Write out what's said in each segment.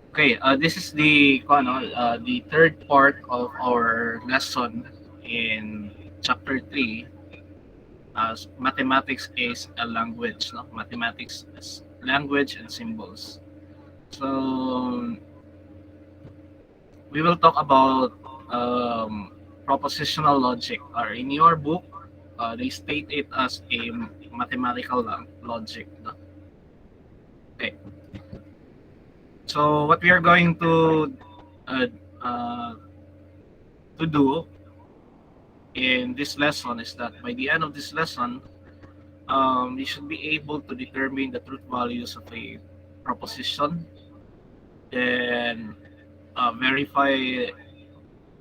Okay, this is the third part of our lesson in chapter 3, as mathematics is a language, no? Mathematics is language and symbols. So we will talk about propositional logic. Or in your book, they state it as a mathematical logic. No? Okay. So what we are going uh, uh, to do in this lesson is that by the end of this lesson, you should be able to determine the truth values of a proposition, then verify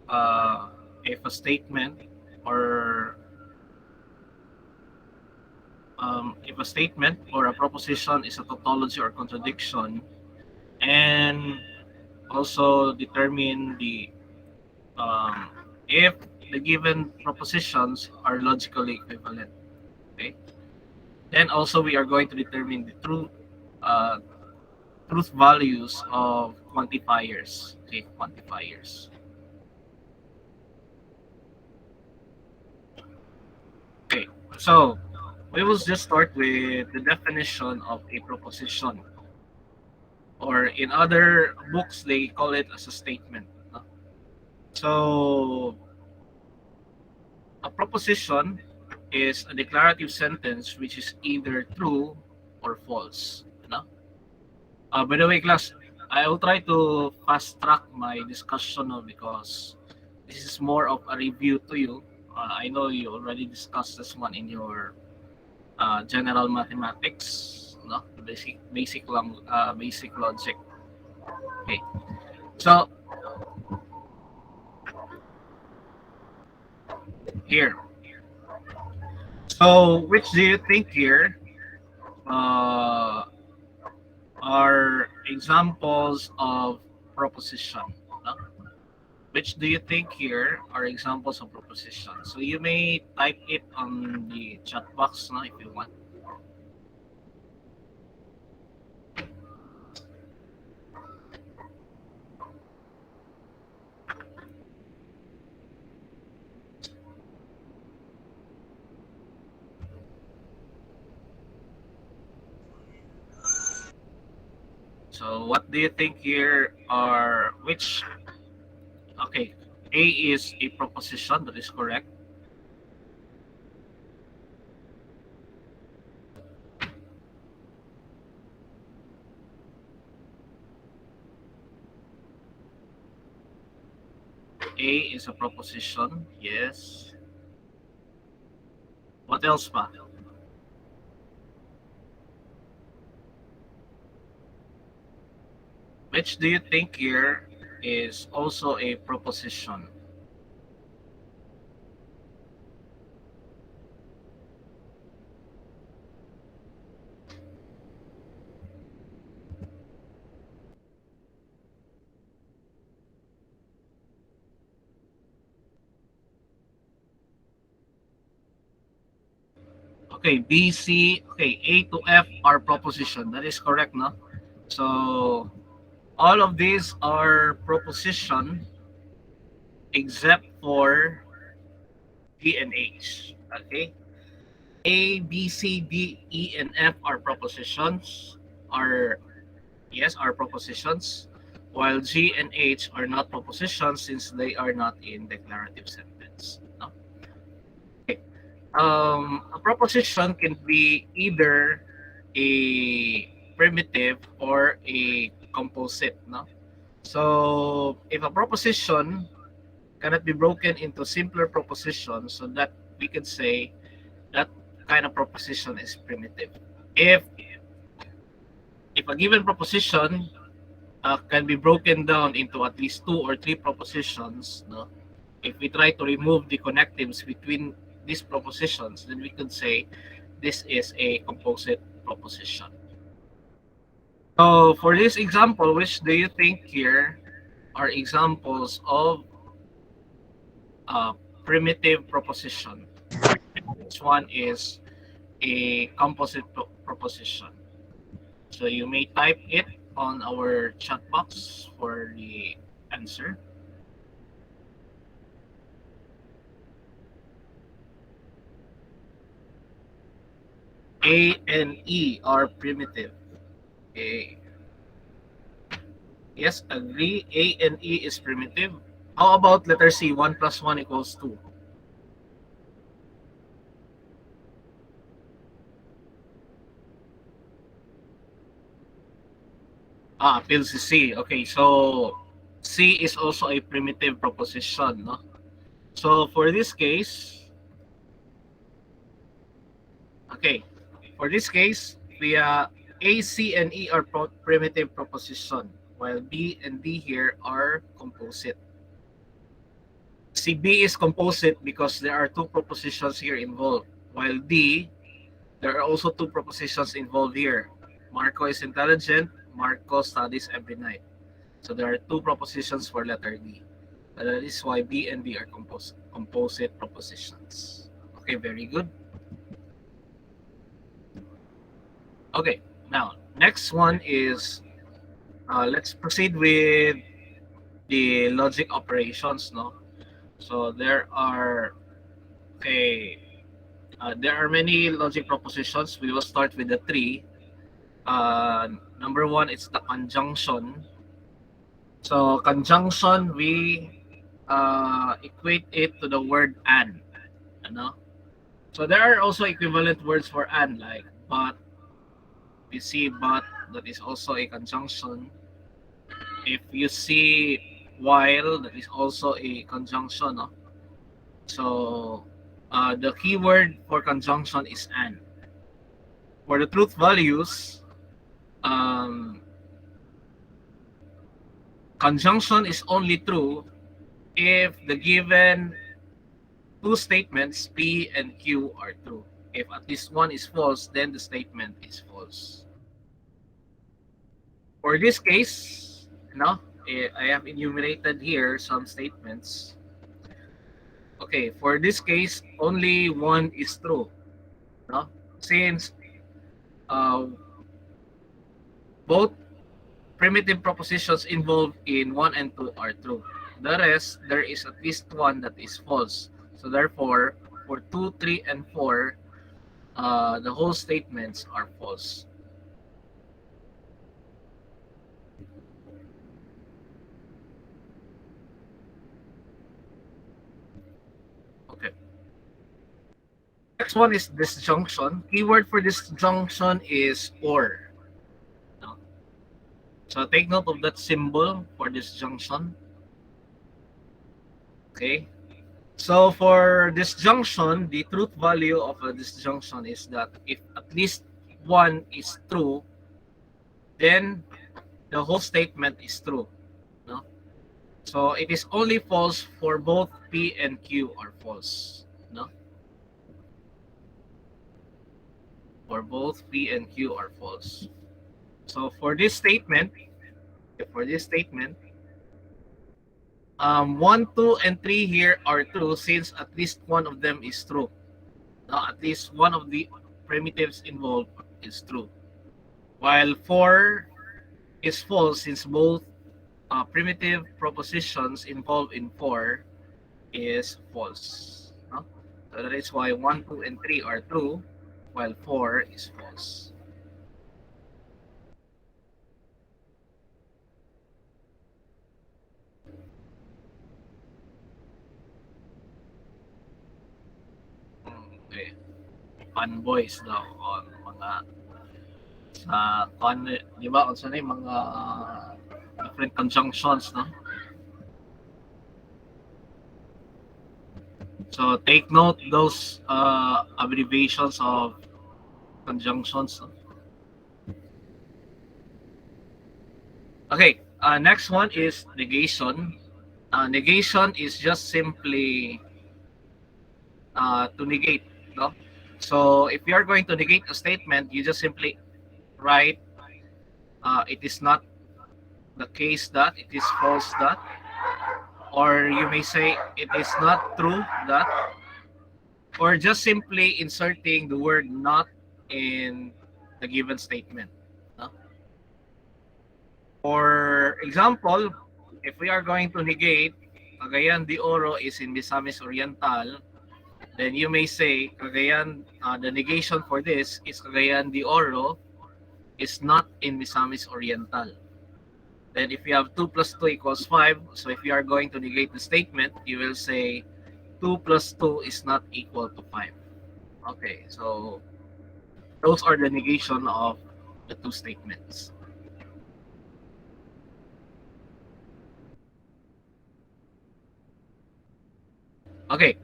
uh, if a statement or if a statement or a proposition is a tautology or contradiction, and also determine the um, if the given propositions are logically equivalent. Okay. Then also we are going to determine the uh, truth values of quantifiers. Okay, quantifiers. Okay, so we will just start with the definition of a proposition, or in other books they call it as a statement. No? So a proposition is a declarative sentence which is either true or false. No? By the way, class, I will try to fast track my discussion now because this is more of a review to you. I know you already discussed this one in your general mathematics, no, basic logic. Okay, so here, so which do you think here uh, are examples of proposition? No? Which do you think here are examples of proposition? So you may type it on the chat box, no, if you want. So what do you think here are which? Okay, A is a proposition, that is correct. A is a proposition, yes. What else pa? Which do you think here is also a proposition? Okay, B, C, okay, A to F are proposition. That is correct, no? So all of these are proposition except for G and H. Okay? A, B, C, D, E, and F are propositions. Are yes, are propositions. While G and H are not propositions since they are not in declarative sentence. No? Okay. A proposition can be either a primitive or a composite. No? So if a proposition cannot be broken into simpler propositions, so that we could say that kind of proposition is primitive. If if a given proposition can be broken down into at least two or three propositions, no? If we try to remove the connectives between these propositions, then we could say this is a composite proposition. So for this example, which do you think here are examples of uh, primitive proposition? This one is a composite proposition. So you may type it on our chat box for the answer. A and E are primitive. Okay. Yes, agree. A and E is primitive. How about letter C? 1 plus 1 equals 2. Appeals to C. Okay, so C is also a primitive proposition, no? So for this case, okay, for this case, we A, C, and E are primitive proposition, while B and D here are composite. CB is composite because there are two propositions here involved, while D, there are also two propositions involved here. Marco is intelligent, Marco studies every night. So there are two propositions for letter D. That is why B and D are composite propositions. Okay, very good. Okay, now next one is let's proceed with the logic operations. No, so okay, there are many logic propositions. We will start with the three. Number one, it's the conjunction. So conjunction, we equate it to the word and. Ano? So there are also equivalent words for and, like but. We see but, that is also a conjunction. If you see while, that is also a conjunction. No? So the keyword for conjunction is and. For the truth values, um, conjunction is only true if the given two statements P and Q are true. If at least one is false, then the statement is false. For this case, no, I have enumerated here some statements. Okay, for this case, only one is true. No? Since uh, both primitive propositions involved in 1 and 2 are true. The rest, there is at least one that is false. So therefore, for 2, 3, and 4, the whole statements are false. Okay. Next one is disjunction. Keyword for disjunction is or. No? So take note of that symbol for disjunction. Okay. So for disjunction, the truth value of a disjunction is that if at least one is true, then the whole statement is true. No? So it is only false for both P and Q are false. No? For both P and Q are false. So for this statement, 1, 2, and 3 here are true since at least one of them is true. Now, at least one of the primitives involved is true. While 4 is false since both primitive propositions involved in 4 is false. No? So that is why 1, 2, and 3 are true, while 4 is false. Okay. Fanboys daw on mga sa di ba unsa na mga different conjunctions, no? So take note those abbreviations of conjunctions. No? Okay, next one is negation. Negation is just simply to negate, no? So if you are going to negate a statement, you just simply write it is not the case that, it is false that, or you may say it is not true that, or just simply inserting the word not in the given statement. No? For example, if we are going to negate Cagayan de Oro is in Misamis Oriental, then you may say the negation for this is Cagayan de Oro is not in Misamis Oriental. Then if you have 2 plus 2 equals 5, so if you are going to negate the statement, you will say 2 plus 2 is not equal to 5. Okay, so those are the negation of the two statements. Okay.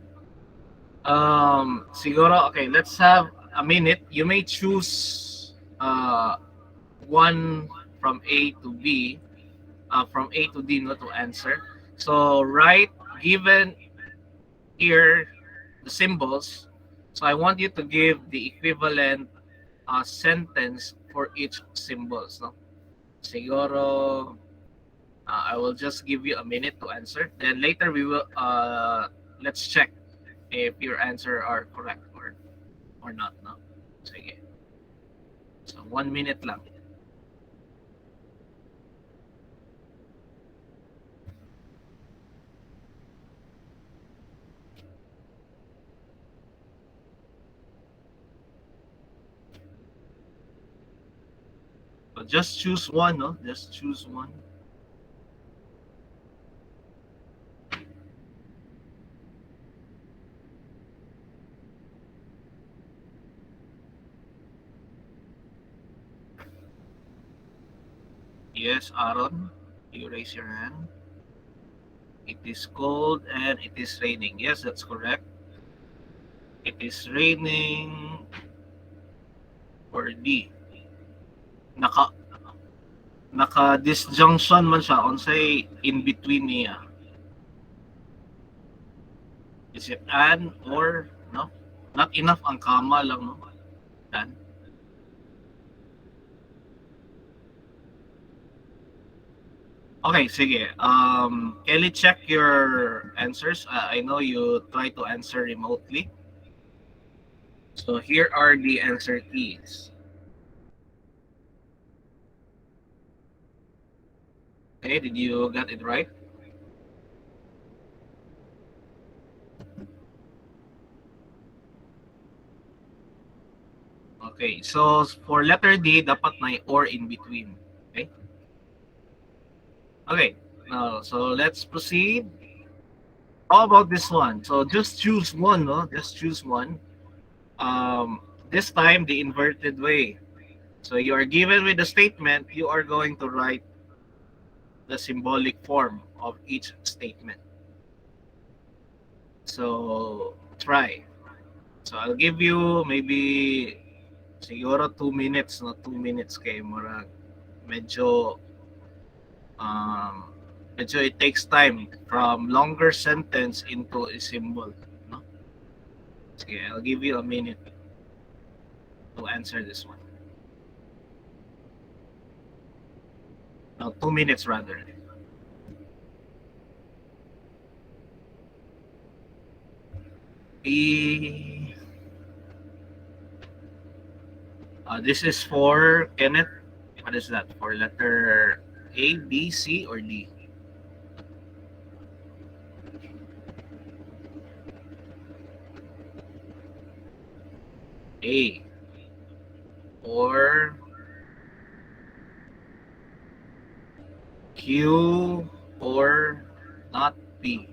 Siguro, okay, let's have a minute. You may choose one from A to B, from A to D, not to answer. So, write given here the symbols. So, I want you to give the equivalent sentence for each symbols. No? Siguro, I will just give you a minute to answer. Then later we will let's check if your answer are correct or not. No? Sige. So 1 minute lang. So just choose one, no? Just choose one. Yes, Aaron, you raise your hand. It is cold and it is raining. Yes, that's correct. It is raining for D. Naka naka disjunction man siya unsay in between niya. Is it an or no? Not enough ang kama lang, no? Dan. Okay, sige. Kelly, check your answers. I know you try to answer remotely. So here are the answer keys. Okay, did you get it right? Okay, so for letter D, dapat may or in between. Okay? Okay, now, so let's proceed. How about this one? So just choose one, no? Just choose one. This time, the inverted way. So you are given with a statement, you are going to write the symbolic form of each statement. So try. So I'll give you maybe siguro 2 minutes, no? 2 minutes kay murag medyo medyo it takes time from longer sentence into a symbol, no? Sige, I'll give you a minute to answer this one. No, 2 minutes rather. E this is for Kenneth. What is that? For letter A, B, C, or D? A. Or Q or not B.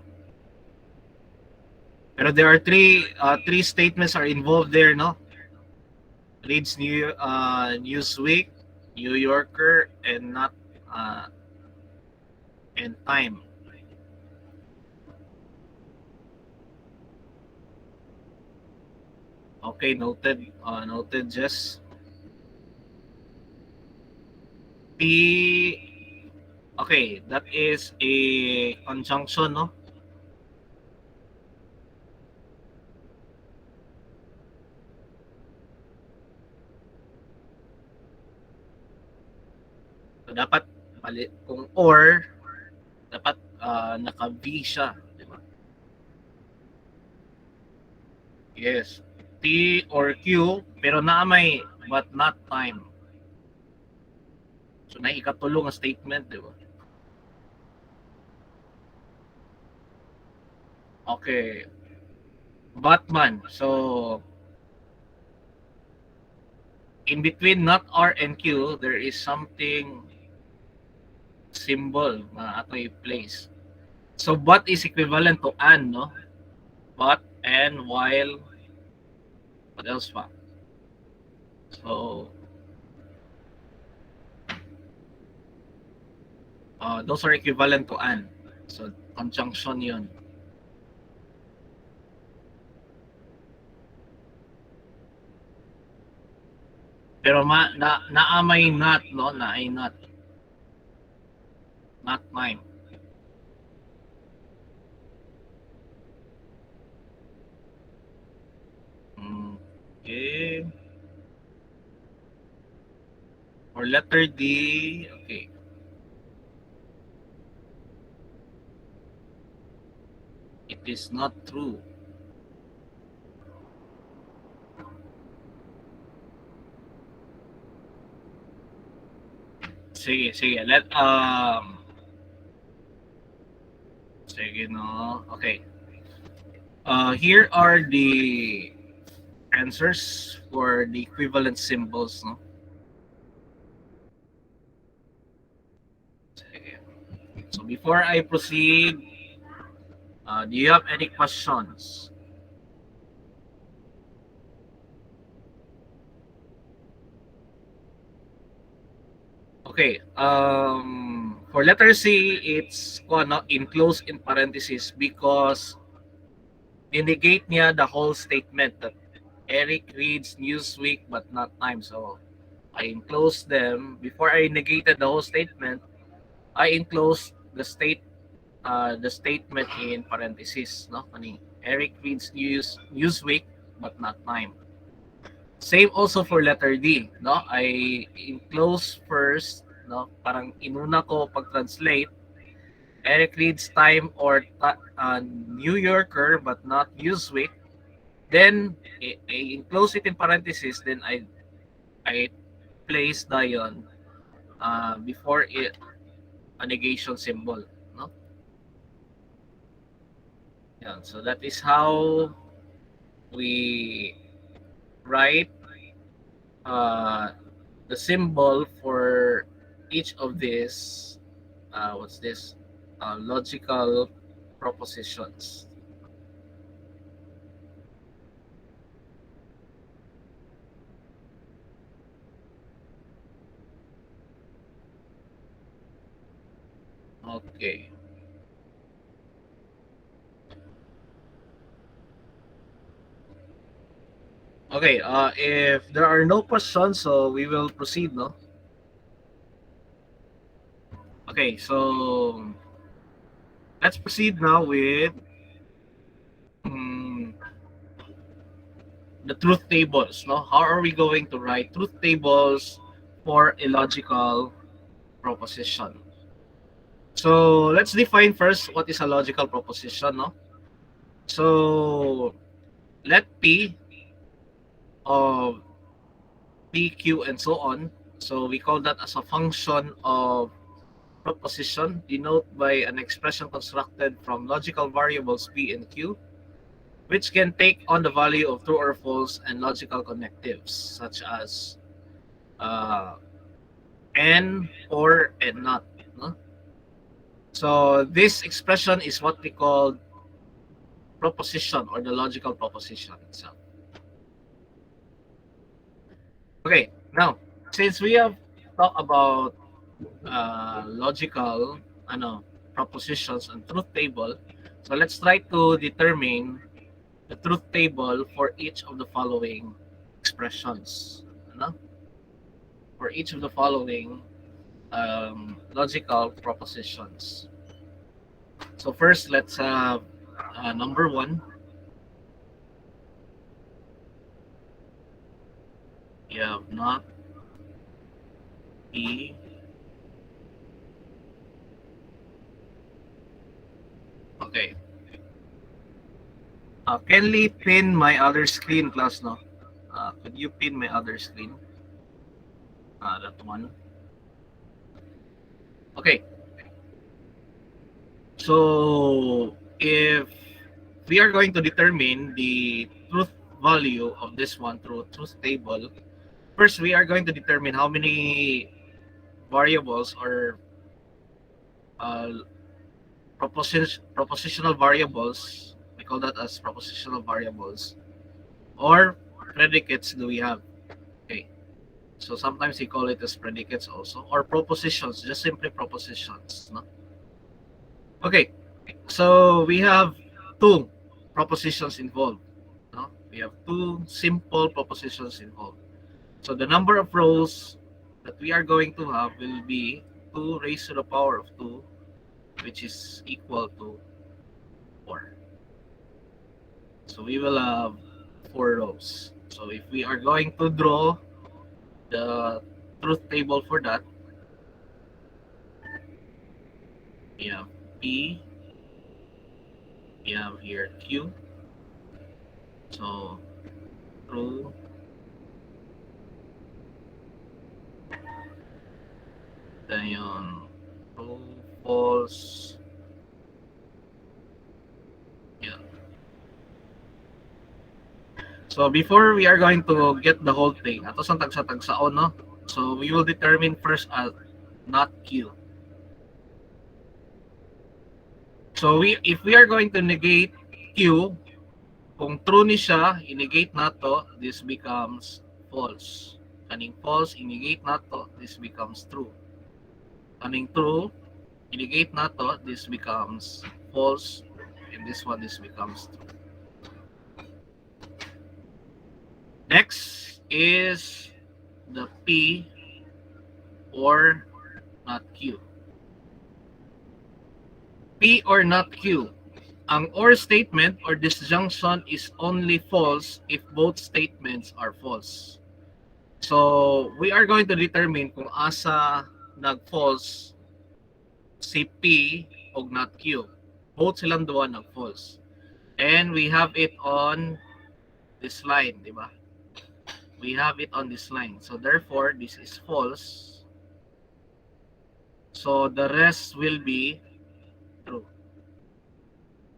Pero there are three statements are involved there, no? Leads Newsweek, New Yorker, and not and Time. Okay, noted. Noted, Jess. P. Okay, that is a conjunction, no? So, dapat kung or dapat naka-V siya, di ba? Yes. T or Q pero na may but not time. So na ikatulong nga statement, di ba? Okay. Batman. So in between not R and Q, there is something symbol na ato i-place. So but is equivalent to and, no? But, and, while, what else pa? So those are equivalent to and. So conjunction yun. Pero naamay not, no? Naay not. Not mine. Okay. For letter D, okay. It is not true. Sige, sige. Sige, no. Okay. Here are the answers for the equivalent symbols, no? Sige. So before I proceed, do you have any questions? Okay. For letter C, it's enclosed in parentheses because negate niya the whole statement that Eric reads Newsweek but not Time. So I enclosed them before I negated the whole statement. I enclosed the statement in parentheses, no? Kani Eric reads Newsweek but not Time. Same also for letter D, no? I enclose first, no? Parang inuna ko pag-translate. Eric reads Time or New Yorker but not Newsweek. Then I enclose it in parentheses. Then I place the yon before it a negation symbol, no? Yeah, so that is how we write the symbol for each of these what's this logical propositions. Okay. Okay, if there are no questions, so we will proceed, no? Okay, so let's proceed now with the truth tables, no? How are we going to write truth tables for a logical proposition? So let's define first what is a logical proposition, no? So let P of P, Q, and so on. So we call that as a function of proposition, denoted by an expression constructed from logical variables P and Q, which can take on the value of true or false and logical connectives, such as and, or, and not. No? So this expression is what we call proposition or the logical proposition itself. Okay, now since we have talked about logical propositions and truth table, so let's try to determine the truth table for each of the following expressions. For each of the following logical propositions. So first, let's have number one. You have not E. Okay. Can Lee pin my other screen, class, no? Could you pin my other screen? That one. Okay. So if we are going to determine the truth value of this one through truth table, first we are going to determine how many variables or uh, propositional variables, we call that as propositional variables, or predicates do we have. Okay. So sometimes we call it as predicates also, or propositions, just simply propositions. No? Okay. So we have two propositions involved. No? We have two simple propositions involved. So the number of rows that we are going to have will be 2 raised to the power of 2, which is equal to 4. So we will have 4 rows. So if we are going to draw the truth table for that, we have P, we have here Q. So true, then yun, true, false, yeah. So before we are going to get the whole thing, ato sa tagsa-tagsaon, no? So we will determine first as not Q. So if we are going to negate Q, kung true ni siya, i-negate nato, this becomes false. Kaning false, i-negate nato, this becomes true. Kaning true, i-negate nato, this becomes false, and this one, this becomes true. Next is the P or not Q. P or not Q. Ang or statement or disjunction is only false if both statements are false. So, we are going to determine kung asa nag-false si P o not Q. Both silang duwa nag-false. And we have it on this line, di ba? We have it on this line. So, therefore, this is false. So, the rest will be true.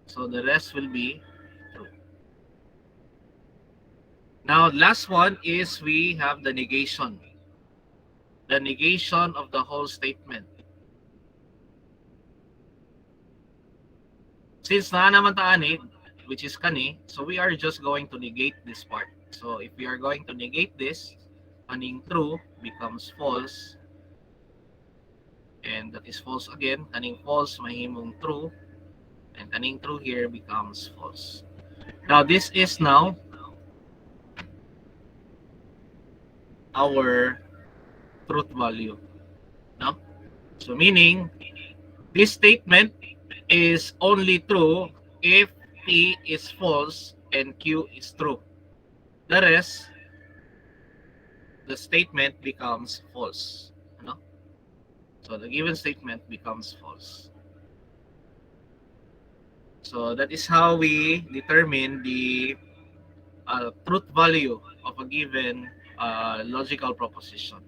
So, the rest will be true. Now, last one is we have the negation. The negation of the whole statement. Since na naman taani, which is kani, so we are just going to negate this part. So if we are going to negate this, kaning true becomes false. And that is false again. Kaning false mahimong true. And kaning true here becomes false. Now this is now our truth value. No? So meaning, this statement is only true if P is false and Q is true. The rest, the statement becomes false. No? So the given statement becomes false. So that is how we determine the truth value of a given logical proposition.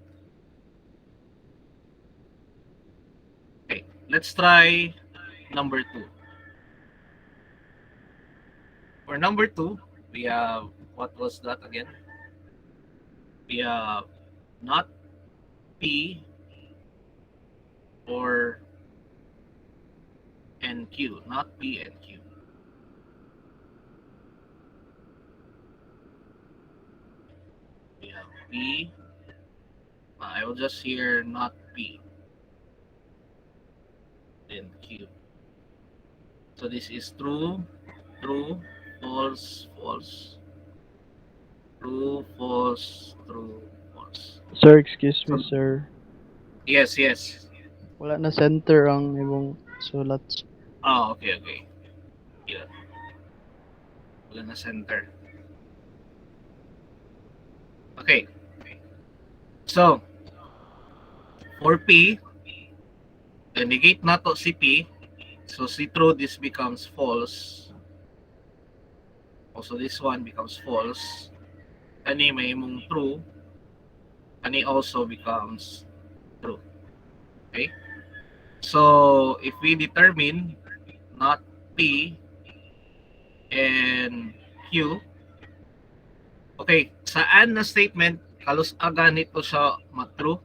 Okay, let's try number 2. For number 2, we have, what was that again? We have not P or and Q, not P and Q. We have P. I will just hear not P. Then Q. So this is true, true, false, false. True, false, true, false. Sir, excuse me, So, sir. yes, yes. Wala na center ang imong sulat. Oh, okay, okay. Yeah. Wala na center. Okay. So, for P, the negate nato si P. So, si true, this becomes false. Also, this one becomes false. Kani may mong true. Kani also becomes true. Okay? So if we determine not P and Q, okay, saan na statement kalus-agan nito siya ma-true?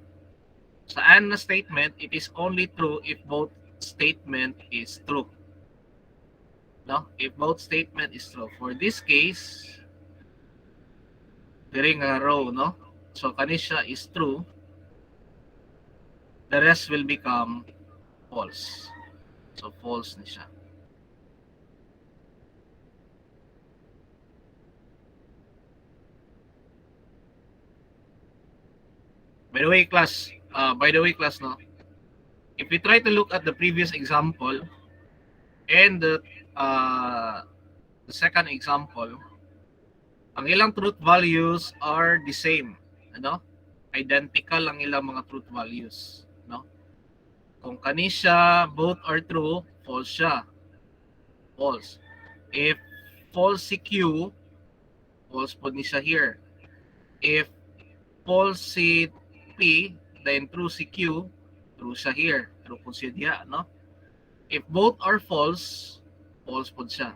Saan na statement it is only true if both statement is true. No? If both statement is true. For this case, diri nga row, no? So kani siya is true, the rest will become false. So false ni siya. By the way, class, no? If we try to look at the previous example and the second example, ang ilang truth values are the same, ano? Identical ang ilang mga truth values, no? Kung kani siya both are true, false siya. False. If false si Q, false po ni siya here. If false si P, then true si Q, true siya here. True po siya diya, no? If both are false, false po siya.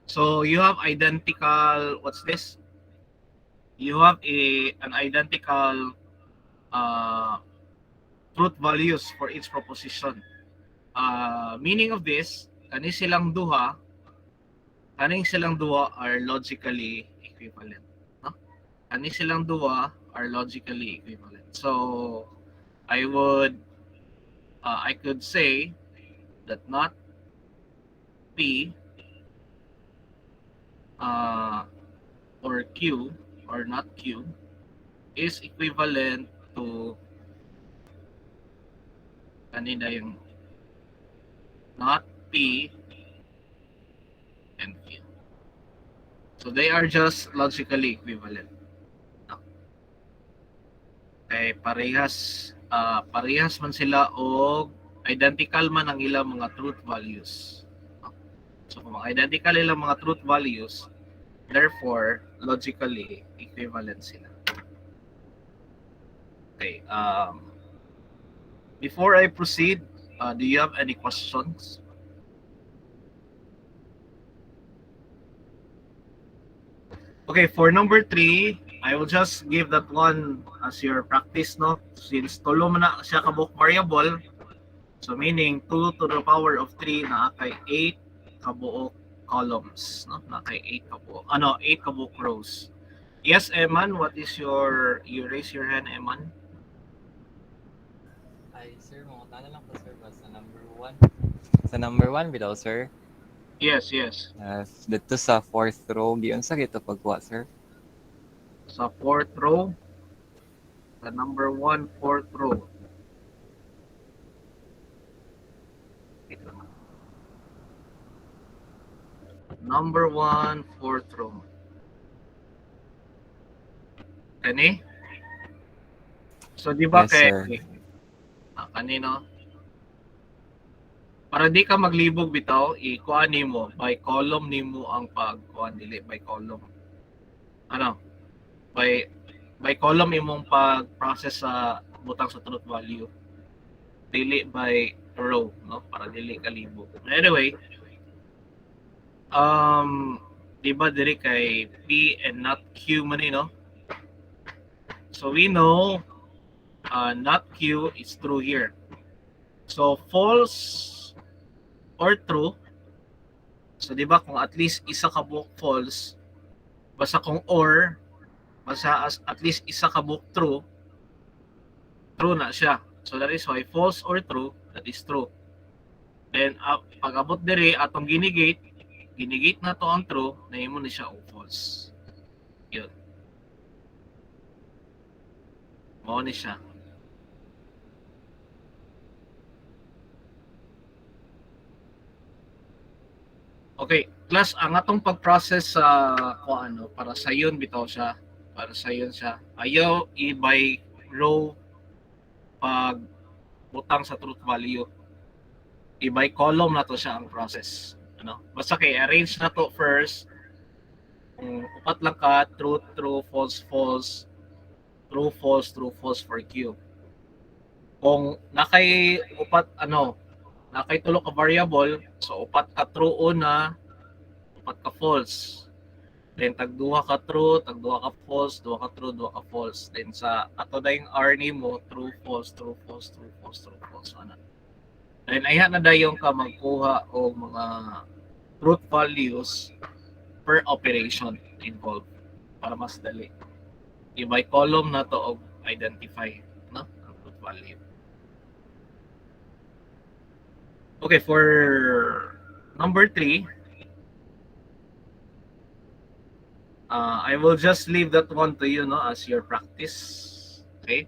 So you have identical, what's this? You have an identical truth values for each proposition. Meaning of this, kaning silang duha are logically equivalent. No? Kaning silang duha are logically equivalent. So I could say that not P or Q or not Q is equivalent to kanina yung not P and Q. So they are just logically equivalent. Okay, parehas man sila o identical man ang ilang mga truth values. So kung identical ilang mga truth values, therefore logically equivalent sila. Okay, before I proceed, do you have any questions? Okay, for number 3, I will just give that one as your practice, no? Since tulo man na siya kabuk variable, so meaning 2 to the power of 3 na kay 8 kabuok columns, no? Na kay 8 kabuok, 8 kabuok rows. Yes, Eman, what is you raise your hand, Eman? Ay, sir, mga tala lang po, sir, ba sa number 1? Sa number 1 bitaw, sir? Yes. Dito sa 4th row, giyon sa kito pagkuha, sir? Sa 4th row, sa number 1, 4th row. Number 1, 4th row. Kani? So di ba Yes, sir. kanino? Para di ka maglibog bitaw, ikuan nimo by column nimo ang pagkuan dili by column. By column imong pag-process sa butang sa truth value. Dili by row, no? Para dili ka libog. Anyway, di ba diri kay P and not Q man no? So we know not Q is true here. So false or true. So di ba kung at least isa ka book false, basta kung or, basta at least isa ka book true na siya. So that is why false or true, that is true. Then pag abot diri atong ginigate na to ang true, nahimo na siya o false. Yun. Mao ni siya. Okay, class, ang atong pag-process sa para sa yun bitaw siya. Para sa yun siya. Ayaw i-by row pag butang sa truth value. I-by column na to siya ang process. Basta kay arrange na to first. Kung upat lang ka, true, false, false, true, false for Q. Kung nakay upat na kay tulo ka variable, so upat ka true una, upat ka false. Then tag duha ka true, tag duha ka false, duha ka true, duha ka false. Then sa ato na yung RNA mo, true, false, true, false, true, false, true, false. Ano. Then ayha na dayon ka magkuha o mga truth values per operation involved para mas dali. I-by column na to og identify, no? Ang truth value. Okay, for number 3, I will just leave that one to you, no, as your practice. Okay.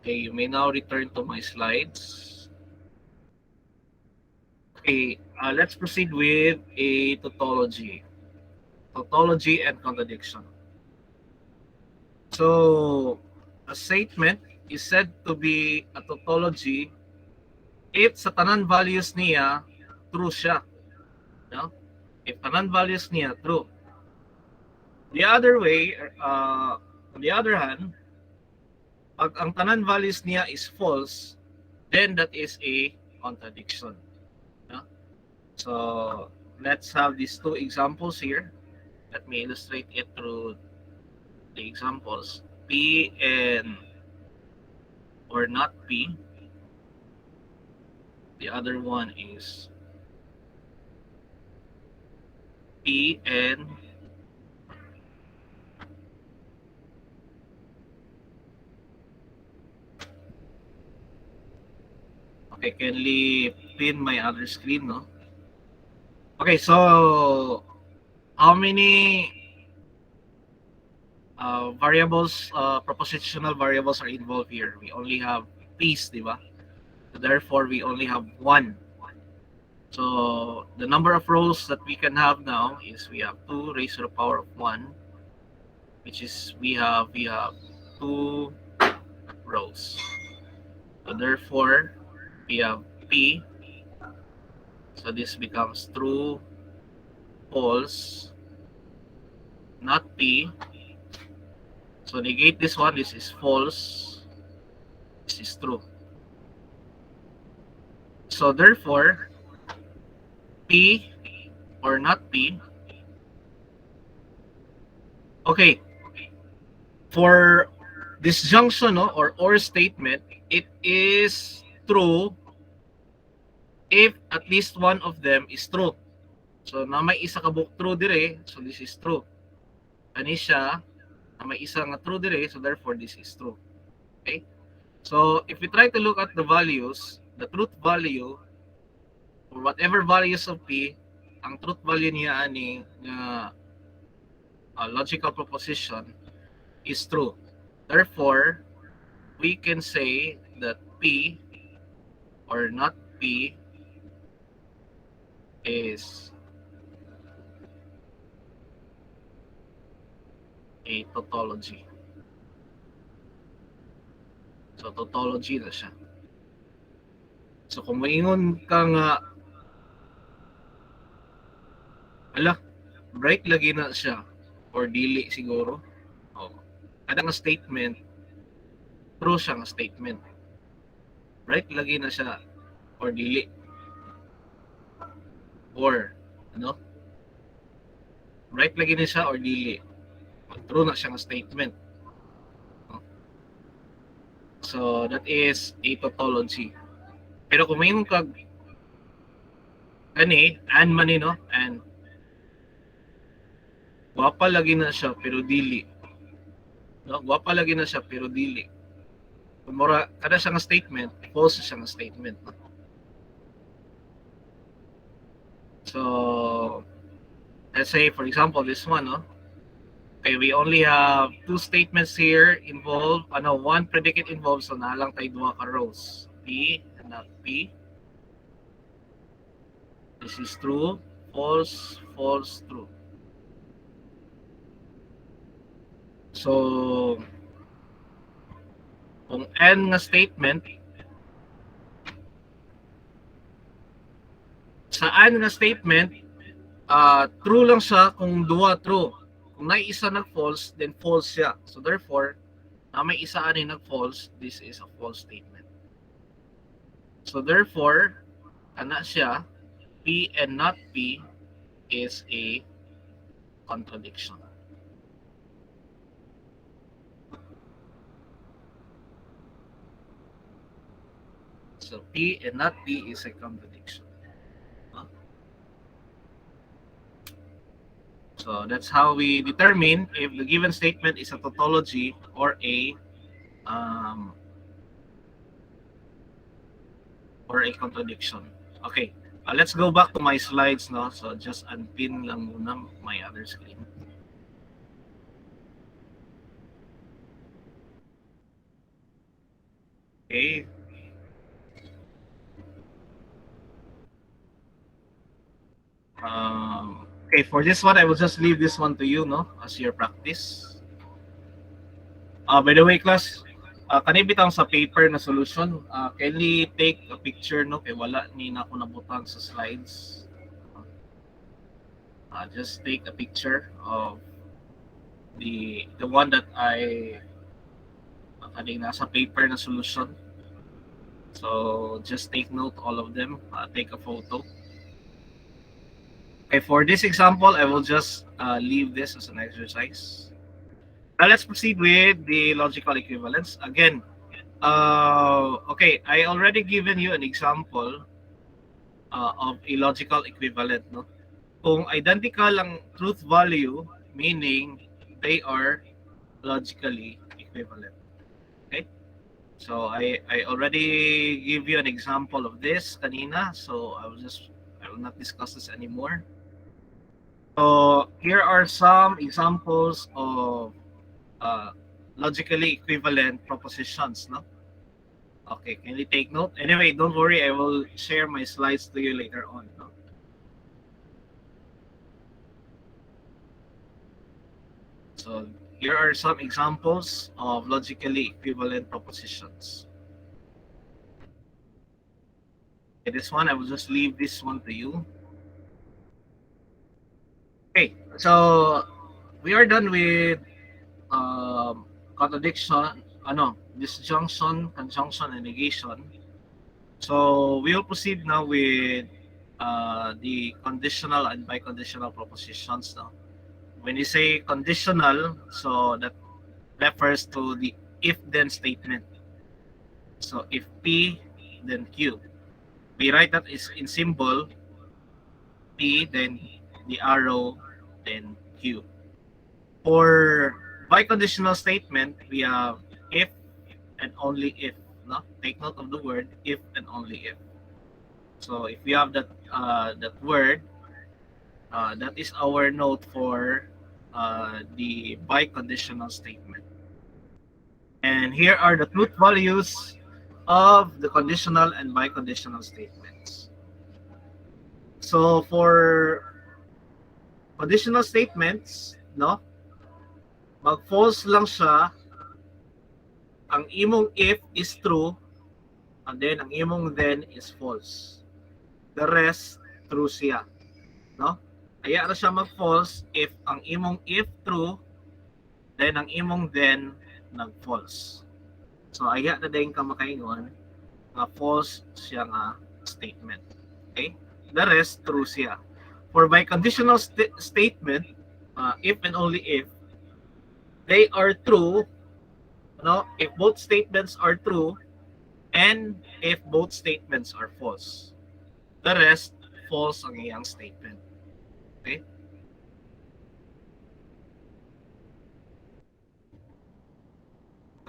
Okay, you may now return to my slides. Okay, let's proceed with a tautology. Tautology and contradiction. So, a statement is said to be a tautology if sa tanan values niya, true siya. No? If tanan values niya, true. The other way, on the other hand, pag ang tanan values niya is false, then that is a contradiction. No? So, let's have these two examples here. Let me illustrate it through the examples. P and or not P. The other one is P and okay, kindly pin my other screen, no? Okay, so how many variables, propositional variables are involved here? We only have P's, di ba? So therefore, we only have one. So the number of rows that we can have now is we have 2 raised to the power of 1, which is we have 2 rows. So therefore, we have P. So this becomes true, false, not P. So negate this one. This is false. This is true. So therefore, P or not P. Okay. For disjunction, no, or statement, it is true if at least one of them is true. So na may isa ka book true dire, so this is true. Ani siya na may isa nga true dire, so therefore this is true. Okay? So if we try to look at the values, the truth value or whatever values of P, ang truth value niya ani nga logical proposition is true. Therefore, we can say that P or not P is a tautology. So, tautology na siya. So, kung maingon ka nga, bright lagi na siya or dili siguro. Oh. Kada nga statement, true siya nga statement. Bright lagi na siya or dili. Or, ano? Bright lagi na siya or dili. True na siya nga statement. So, that is a tautology. Pero kung may kag and man no? And guwapa lagi na siya pero dili. No? Guwapa lagi na siya pero dili. Kumura, kada siya nga statement, false siya nga statement. No? So, let's say, for example, this one, no? Okay, we only have 2 statements here involved. One predicate involved, so nalang tayo duha ka rows. P and not P. This is true, false, false, true. So, kung N nga statement, sa N nga statement, true lang siya kung duha true. Kung may isa nag-false, then false siya. So therefore, na may isa ani nag-false, this is a false statement. So therefore, ana siya, P and not P is a contradiction. So P and not P is a contradiction. So that's how we determine if the given statement is a tautology or a contradiction. Okay, let's go back to my slides, no? So just unpin lang muna my other screen. Okay. Okay, for this one, I will just leave this one to you, no? As your practice. By the way, class, kanibitang sa paper na solution, can we take a picture, no? Kaya wala ni na ako nabutang sa slides. Just take a picture of the one that I kaning nasa paper na solution. So just take note all of them. Take a photo. Okay, for this example, I will just leave this as an exercise. Now let's proceed with the logical equivalence. Again, okay, I already given you an example of a logical equivalent, no? Kung identical ang truth value, meaning they are logically equivalent. Okay? So I already give you an example of this kanina, so I will not discuss this anymore. So here are some examples of logically equivalent propositions, no? Okay, can you take note? Anyway, don't worry, I will share my slides to you later on, no? So here are some examples of logically equivalent propositions. Okay, this one, I will just leave this one to you. Okay, so we are done with contradiction, disjunction, conjunction, and negation. So we will proceed now with the conditional and biconditional propositions now. When you say conditional, so that refers to the if-then statement. So if P, then Q. We write that is in symbol P, then the arrow, then Q. For biconditional statement, we have if and only if. No? Take note of the word if and only if. So if we have that word, that is our note for the biconditional statement. And here are the truth values of the conditional and biconditional statements. So for conditional statements, no, mag-false lang siya ang imong if is true and then ang imong then is false. The rest true siya, no? Kaya na siya mag-false if ang imong if true, then ang imong then nag-false. So aya na din ka makaingon nga false siya nga statement. Okay? The rest true siya. For biconditional statement, if and only if they are true, no, if both statements are true and if both statements are false. The rest false ang iyang statement. Okay?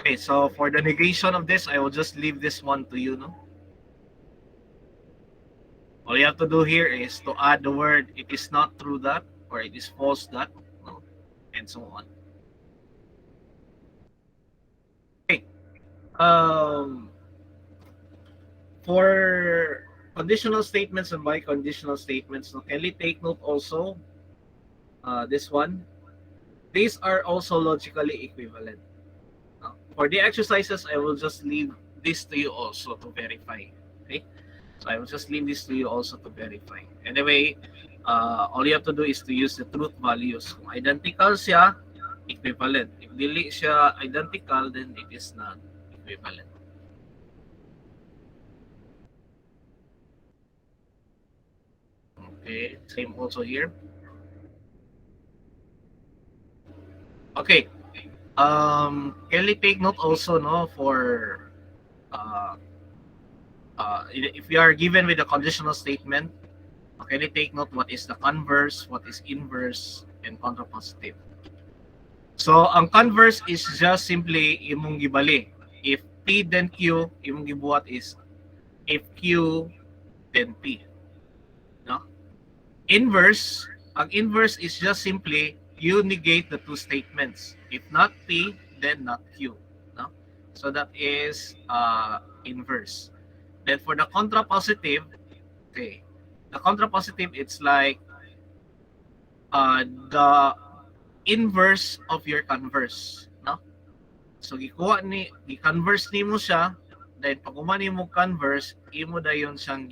Okay, so for the negation of this, I will just leave this one to you, no? All you have to do here is to add the word it is not true that or it is false that, no? And so on. Okay. For conditional statements and biconditional statements, no, can we take note also this one? These are also logically equivalent. For the exercises, I will just leave this to you also to verify. Okay, so I will just leave this to you also to verify. Anyway, all you have to do is to use the truth values. Kung identical siya, equivalent. If dili siya identical, then it is not equivalent. Okay, same also here. Okay, can you take note also, no, for uh, if you are given with a conditional statement, can you take note what is the converse, what is inverse, and contrapositive. So, ang converse is just simply imong gibali. If P then Q, imong gibuhat is if Q then P. No? Inverse, ang inverse is just simply you negate the two statements. If not P, then not Q. No? So that is inverse. Then for the contrapositive, okay, the contrapositive, it's like the inverse of your converse. No? So gi-converse nimo siya, then pag nimo converse, imo dayon siyang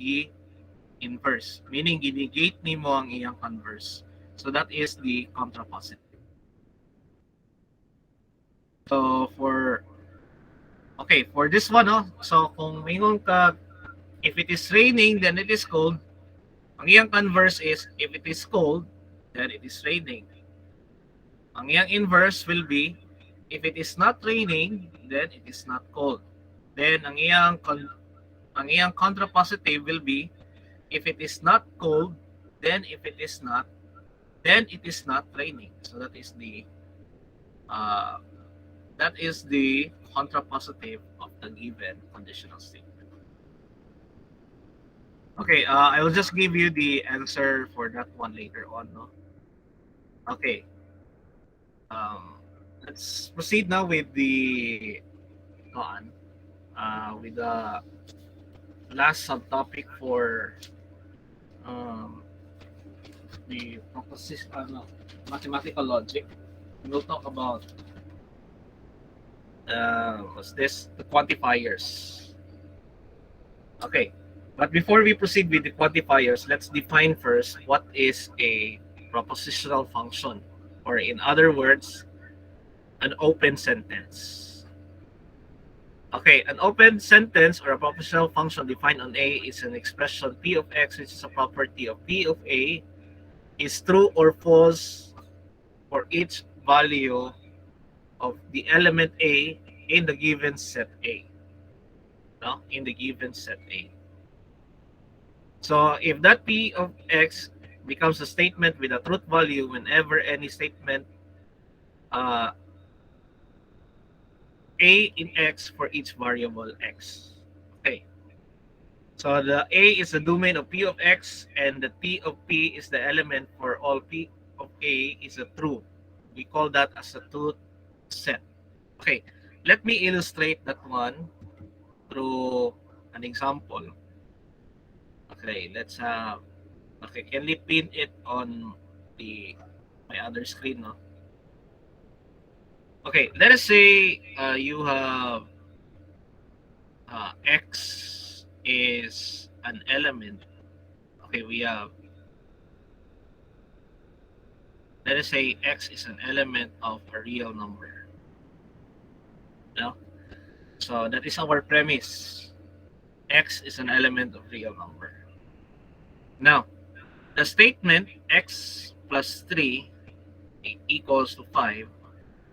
inverse, meaning ginegate nimo ang iyang converse. So that is the contrapositive. So for this one, no? So kung mingon ka, if it is raining, then it is cold. Ang iyang converse is if it is cold, then it is raining. Ang iyang inverse will be if it is not raining, then it is not cold. Then ang iyang contrapositive will be if it is not cold, then it is not raining. So uh, that is the contrapositive of the given conditional statement. Okay, I will just give you the answer for that one later on. No? Okay. Let's proceed now with the with the last subtopic for um, the proposition, mathematical logic. We'll talk about what's this? The quantifiers. Okay, but before we proceed with the quantifiers, let's define first what is a propositional function, or in other words, an open sentence. Okay, an open sentence or a propositional function defined on A is an expression P of X, which is a property of P of A, is true or false for each value of the element A in the given set A. No? In the given set A. So if that P of X becomes a statement with a truth value whenever any statement uh, A in X for each variable X. Okay. So the A is the domain of P of X, and the P of P is the element for all P of A is a true. We call that as a truth set. Okay, let me illustrate that one through an example. Okay, let's okay, can we pin it on my other screen, no? Okay, let us say you have X is an element. Okay, we have, let us say X is an element of a real number. No? So that is our premise. X is an element of real number. Now, the statement X plus 3 equals to 5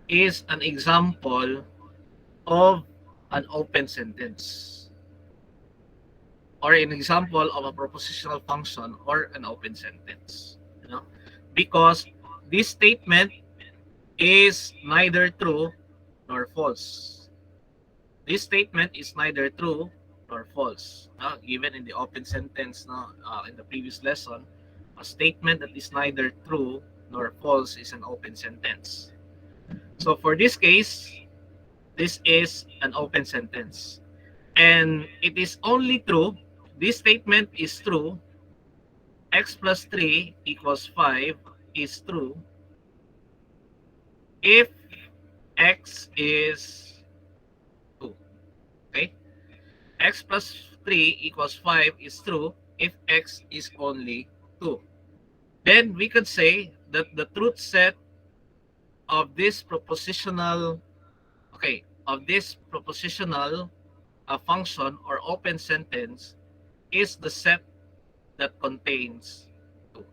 is an example of an open sentence, or an example of a propositional function or an open sentence. You know? Because this statement is neither true nor false. This statement is neither true nor false. Given in the open sentence, in the previous lesson, a statement that is neither true nor false is an open sentence. So for this case, this is an open sentence. And it is only true, this statement is true, X plus 3 equals 5 is true if X is 2. Okay? X plus 3 equals 5 is true if X is only 2. then we could say that the truth set of this propositional, function or open sentence is the set that contains 2.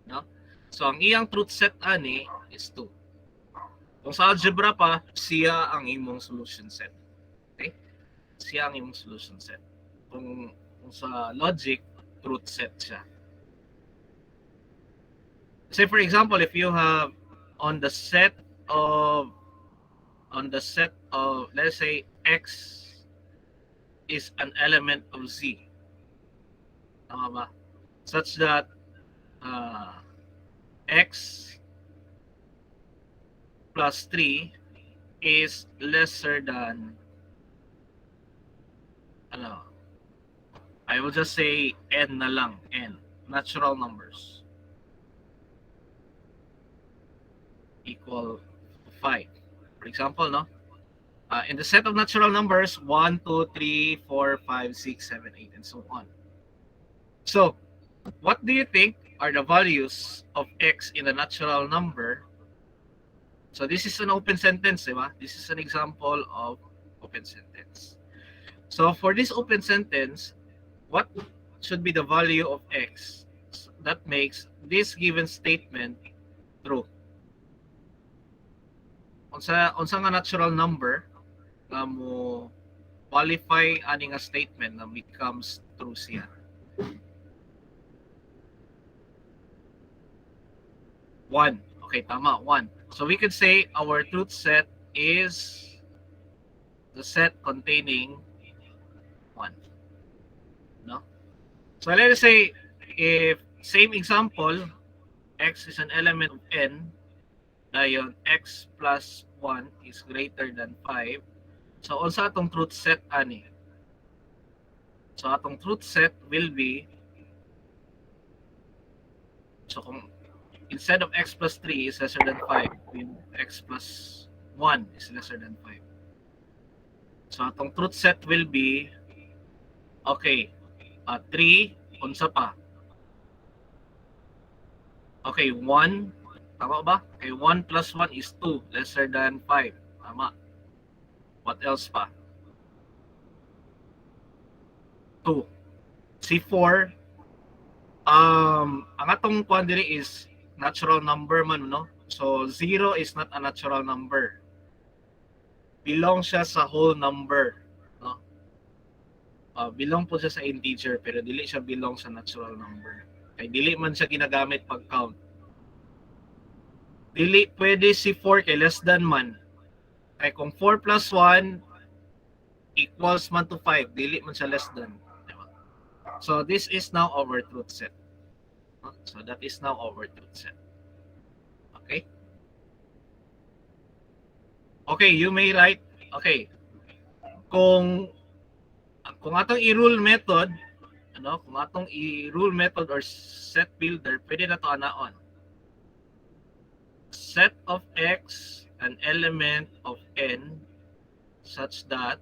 No? So, ang iyang truth set ani is 2. Kung sa algebra pa, siya ang imong solution set. Okay? Siya ang imong solution set. Kung sa logic, truth set siya. Say for example, if you have on the set of let's say x is an element of z, tama ba? Such that x plus 3 is lesser than I will just say n na lang, n, natural numbers, equal to 5. For example, no? In the set of natural numbers, 1, 2, 3, 4, 5, 6, 7, 8, and so on. So, what do you think are the values of x in a natural number? So, this is an open sentence, diba? This is an example of open sentence. So, for this open sentence, what should be the value of x that makes this given statement true? Unsa nga natural number nga mo qualify ani nga statement na becomes true siya? 1. Okay, tama, 1. So we could say our truth set is the set containing 1. No? So let's say if same example, x is an element of n, dayon x plus 1 is greater than 5. So unsa atong truth set ani? So atong truth set will be, so kung instead of x plus 3 is lesser than 5, x plus 1 is lesser than 5. So atong truth set will be, okay, 3, unsa pa? Okay, 1, tama ba? Okay, 1 plus 1 is 2, lesser than 5. Tama. What else pa? 2. Si 4, ang atong kuan diri is natural number man, no? So 0 is not a natural number. Belong siya sa whole number, no? Belong po siya sa integer pero dili siya belong sa natural number. Kay dili man siya ginagamit pag count. Dili pwede si 4 kay less than man. Kay kung 4 plus 1 equals man to 5, dili man siya less than. Diba? So this is now our truth set. So that is now our truth set. Okay? Okay, you may write, okay, kung atong i-rule method, kung atong i-rule method or set builder, pwede na to anaon. Set of x an element of n such that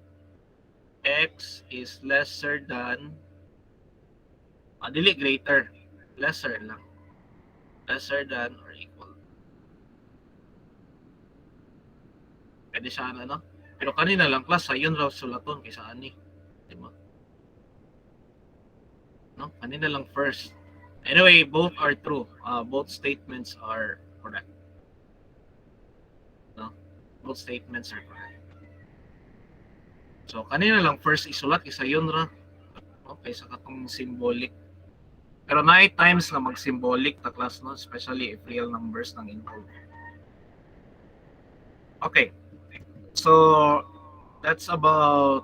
x is lesser than, dili greater, lesser lang, lesser than or equal. Pwede siya no? Pero kanina lang class, ayun raw sulaton kaysa ani. Diba? No? Kanina lang first. Anyway, both are true. Both statements are correct. No? Both statements are correct. So, kanina lang first isulat kaysa yun ra. No? Kaysa katong symbolic. Pero na times na mag-symbolic ta class, no? Especially if real numbers nang involved. Okay. So, that's about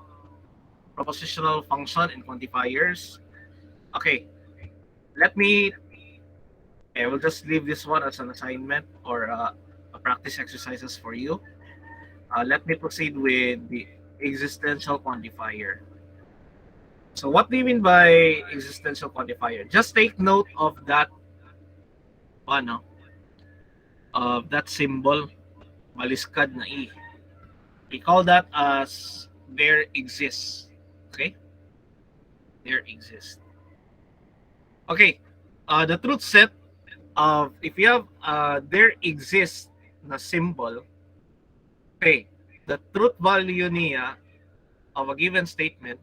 propositional function and quantifiers. Okay. I will just leave this one as an assignment or a practice exercises for you. Let me proceed with the existential quantifier. So what do you mean by existential quantifier? Just take note of that of that symbol, maliskad na E. We call that as there exists. Okay? There exists. Okay. The truth set of, if you have there exists na symbol, okay, the truth value niya of a given statement,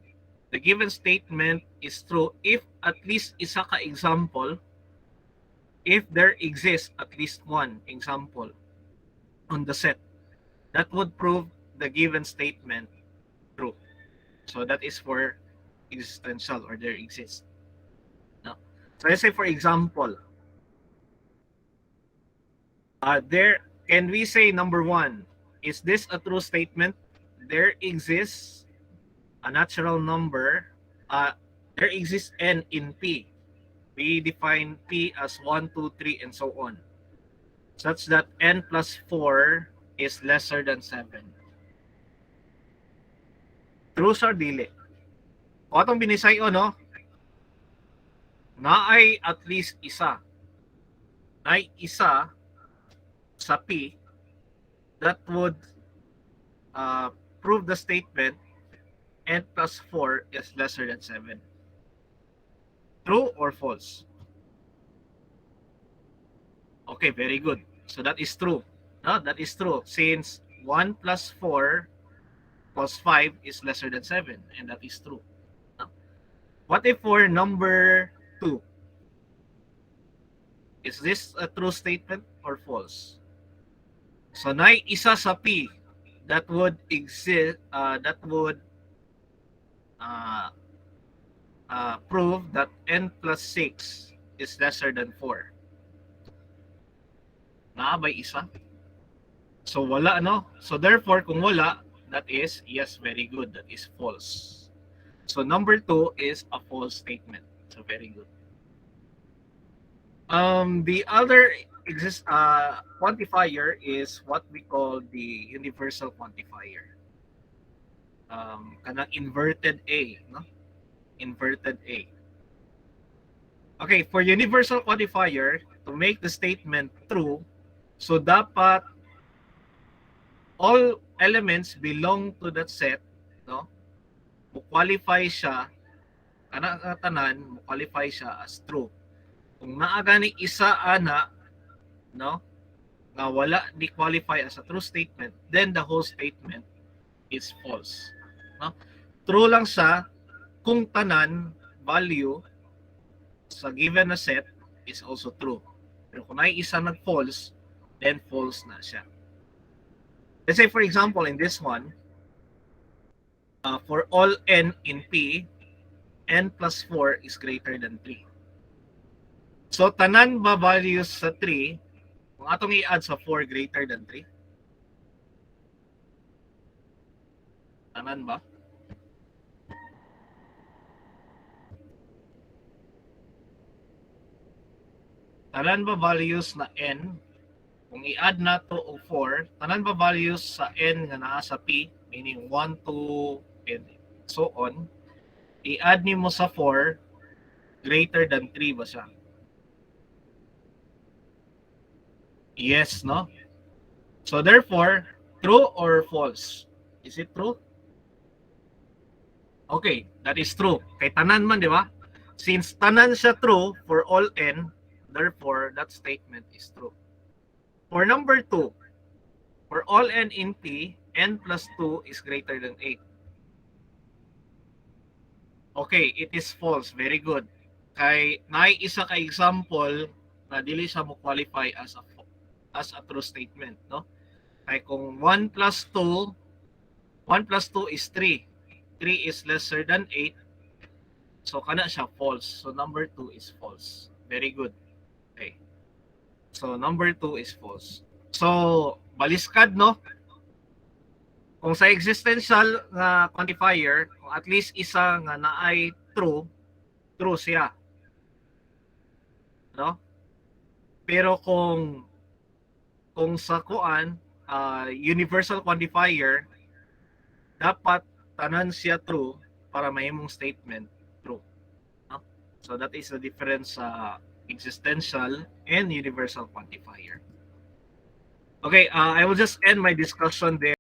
the given statement is true if at least isa ka example, if there exists at least one example on the set, that would prove the given statement true. So that is for existential, or there exists. No? So let's say for example, there, can we say number one, is this a true statement? There exists a natural number. There exists n in P. We define P as 1, 2, 3, and so on, such that n plus 4 is lesser than 7. True or dili? O atong binisayo, no? Naay at least isa. Naay isa sa P that would uh, prove the statement n plus 4 is lesser than 7. True or false? Okay, very good. So that is true. No, that is true. Since 1 plus 4 plus 5 is lesser than 7, and that is true. No? What if for number 2? Is this a true statement or false? So na isa sa P that would exist, that would prove that n plus 6 is lesser than 4. Naabay isa? So wala, no? So therefore, kung wala, that is, yes, very good. That is false. So number 2 is a false statement. So very good. The other quantifier is what we call the universal quantifier. Kanang inverted A, no? Inverted A. Okay, for universal quantifier, to make the statement true, so dapat all elements belong to that set, no? Mo-qualify siya, tanan, mo-qualify siya as true. Kung naa gani isa ana, no, nga wala ni qualify as a true statement, then the whole statement is false. No? True lang siya kung tanan value sa given na set is also true. Pero kung ay isa nag-false, then false na siya. Let's say for example in this one, for all n in P, n plus 4 is greater than 3. So tanan ba values sa 3, kung atong i-add sa 4 greater than 3? Tanan ba? Tanan ba values na n, kung i-add na to o 4, tanan ba values sa n nga naa sa P, meaning 1, 2, and so on, i-add ni mo sa 4, greater than 3 ba siya? Yes, no? So therefore, true or false? Is it true? Okay, that is true. Kay tanan man, di ba? Since tanan siya true for all n, therefore that statement is true. For number 2, for all n in P, n plus 2 is greater than 8. Okay, it is false. Very good. Kay naay isa ka example na dili siya mo qualify as a true statement, no? Kay kung 1 plus 2 is 3. 3 is lesser than 8. So kana siya false. So number 2 is false. Very good. Okay. So number 2 is false. So baliskad, no? Kung sa existential nga quantifier, kung at least isa nga naay true siya. No? Pero kung sa kuan, universal quantifier, dapat tanan siya true para mahimong statement true. No? So that is the difference sa existential and universal quantifier. Okay, I will just end my discussion there.